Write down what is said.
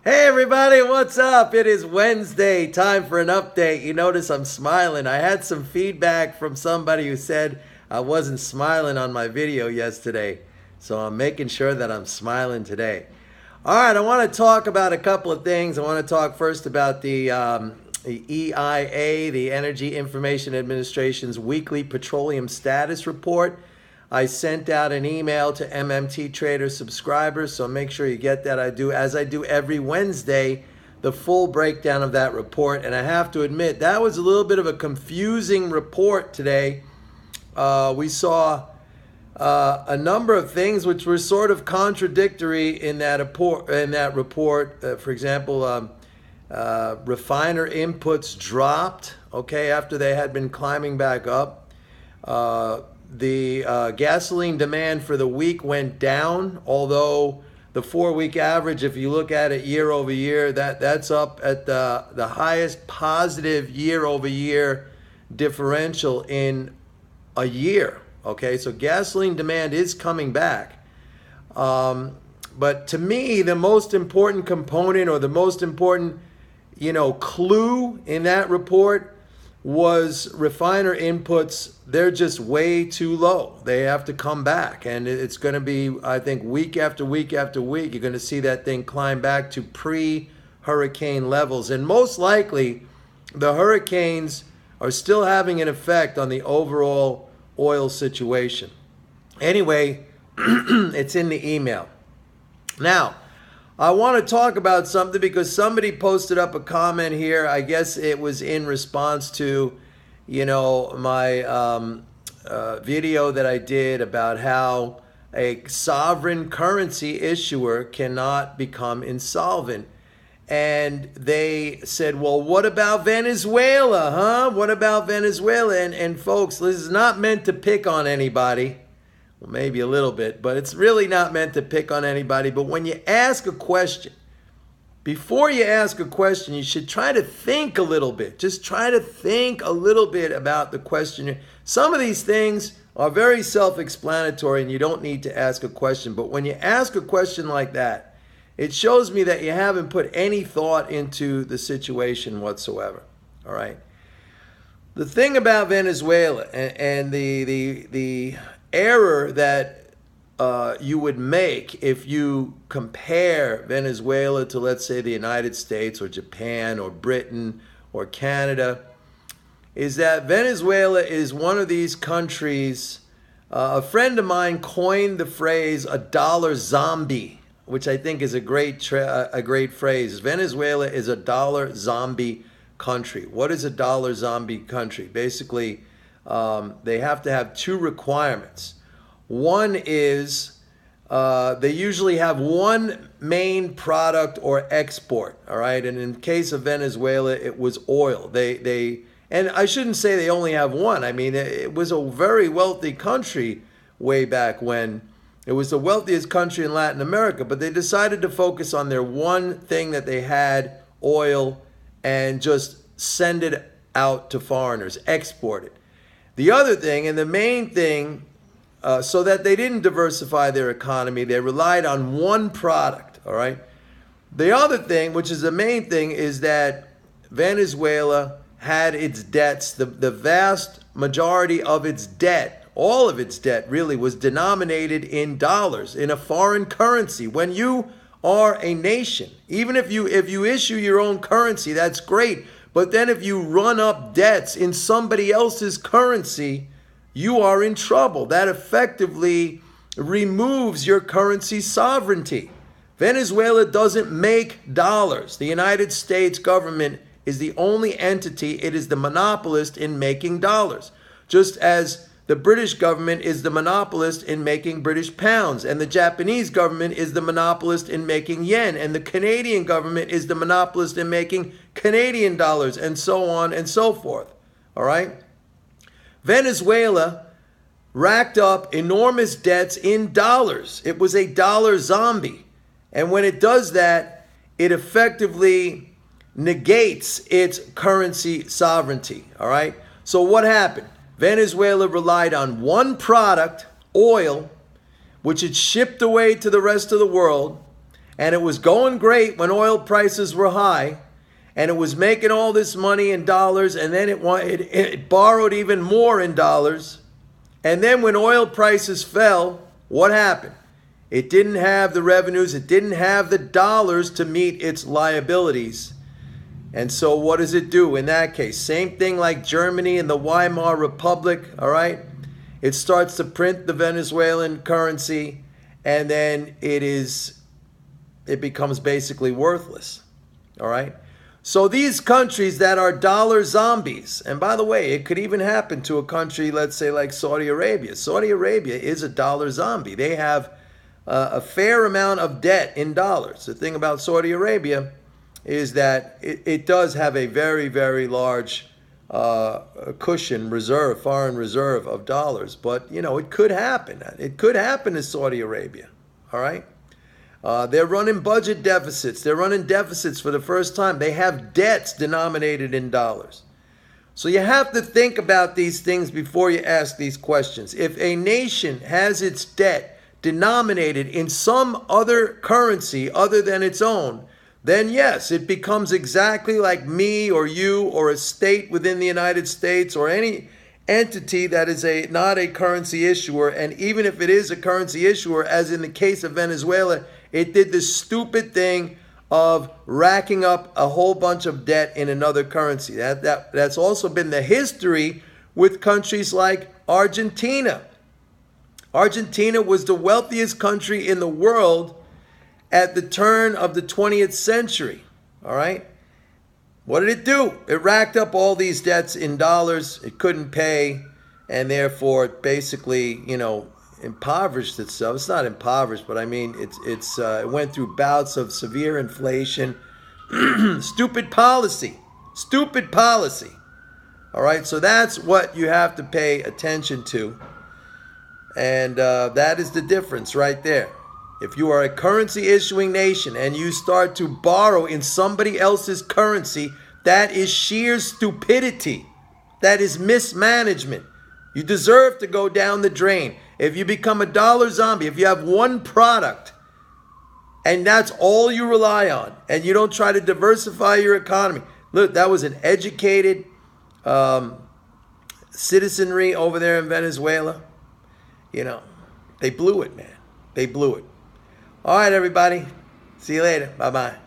Hey everybody, what's up? It is Wednesday, time for an update. You notice I'm smiling. I had some feedback from somebody who said I wasn't smiling on my video yesterday. So I'm making sure that I'm smiling today. All right, I want to talk about a couple of things. I want to talk first about the EIA, the Energy Information Administration's weekly petroleum status report. I sent out an email to MMT Trader subscribers, so make sure you get that. As I do every Wednesday, the full breakdown of that report. And I have to admit, that was a little bit of a confusing report today. We saw a number of things which were sort of contradictory in that report. For example, refiner inputs dropped, okay, after they had been climbing back up. The gasoline demand for the week went down, although the 4-week average, if you look at it year over year, that's up at the highest positive year over year differential in a year. Okay, so gasoline demand is coming back. But to me, the most important component or the most important, clue in that report was refiner inputs. They're just way too low. They have to come back. And it's going to be, I think, week after week after week, you're going to see that thing climb back to pre-hurricane levels. And most likely, the hurricanes are still having an effect on the overall oil situation. Anyway, it's in the email. Now, I want to talk about something because somebody posted up a comment here. I guess it was in response to, my video that I did about how a sovereign currency issuer cannot become insolvent. And they said, well, what about Venezuela, huh? What about Venezuela? And folks, this is not meant to pick on anybody. Well, maybe a little bit, but it's really not meant to pick on anybody. But when you ask a question, before you ask a question, you should try to think a little bit. Just try to think a little bit about the question. Some of these things are very self-explanatory and you don't need to ask a question. But when you ask a question like that, it shows me that you haven't put any thought into the situation whatsoever. All right. The thing about Venezuela and the error that you would make if you compare Venezuela to, let's say, the United States or Japan or Britain or Canada, is that Venezuela is one of these countries. A friend of mine coined the phrase "a dollar zombie," which I think is a great phrase. Venezuela is a dollar zombie country. What is a dollar zombie country? Basically, they have to have two requirements. One is they usually have one main product or export, all right? And in case of Venezuela, it was oil. And I shouldn't say they only have one. I mean, it was a very wealthy country way back when. It was the wealthiest country in Latin America, but they decided to focus on their one thing that they had, oil, and just send it out to foreigners, export it. The other thing, and the main thing, so that they didn't diversify their economy, they relied on one product, all right? The other thing, which is the main thing, is that Venezuela had its debts, the vast majority of its debt, all of its debt really, was denominated in dollars, in a foreign currency. When you are a nation, even if you issue your own currency, that's great. But then if you run up debts in somebody else's currency, you are in trouble. That effectively removes your currency sovereignty. Venezuela doesn't make dollars. The United States government is the only entity, it is the monopolist in making dollars. Just as the British government is the monopolist in making British pounds, and the Japanese government is the monopolist in making yen, and the Canadian government is the monopolist in making Canadian dollars, and so on and so forth. All right? Venezuela racked up enormous debts in dollars. It was a dollar zombie. And when it does that, it effectively negates its currency sovereignty. All right? So what happened? Venezuela relied on one product, oil, which it shipped away to the rest of the world, and it was going great when oil prices were high, and it was making all this money in dollars, and then it borrowed even more in dollars. And then when oil prices fell, what happened? It didn't have the revenues, it didn't have the dollars to meet its liabilities. And so what does it do in that case? Same thing like Germany and the Weimar Republic, all right? It starts to print the Venezuelan currency, and then it becomes basically worthless, all right? So these countries that are dollar zombies, and by the way, it could even happen to a country, let's say like Saudi Arabia. Saudi Arabia is a dollar zombie. They have a fair amount of debt in dollars. The thing about Saudi Arabia is that it does have a very, very large cushion reserve, foreign reserve of dollars. But, you know, it could happen. It could happen to Saudi Arabia, all right? They're running budget deficits. They're running deficits for the first time. They have debts denominated in dollars. So you have to think about these things before you ask these questions. If a nation has its debt denominated in some other currency other than its own, then yes, it becomes exactly like me or you or a state within the United States or any entity that is not a currency issuer. And even if it is a currency issuer, as in the case of Venezuela, it did this stupid thing of racking up a whole bunch of debt in another currency. That's also been the history with countries like Argentina. Argentina was the wealthiest country in the world at the turn of the 20th century, all right? What did it do? It racked up all these debts in dollars. It couldn't pay, and therefore it basically, you know, impoverished itself. It's not impoverished, but I mean, it went through bouts of severe inflation. Stupid policy. Stupid policy. All right, so that's what you have to pay attention to. And that is the difference right there. If you are a currency issuing nation and you start to borrow in somebody else's currency, that is sheer stupidity. That is mismanagement. You deserve to go down the drain. If you become a dollar zombie, if you have one product and that's all you rely on and you don't try to diversify your economy. Look, that was an educated citizenry over there in Venezuela. You know, they blew it, man. They blew it. All right, everybody. See you later. Bye-bye.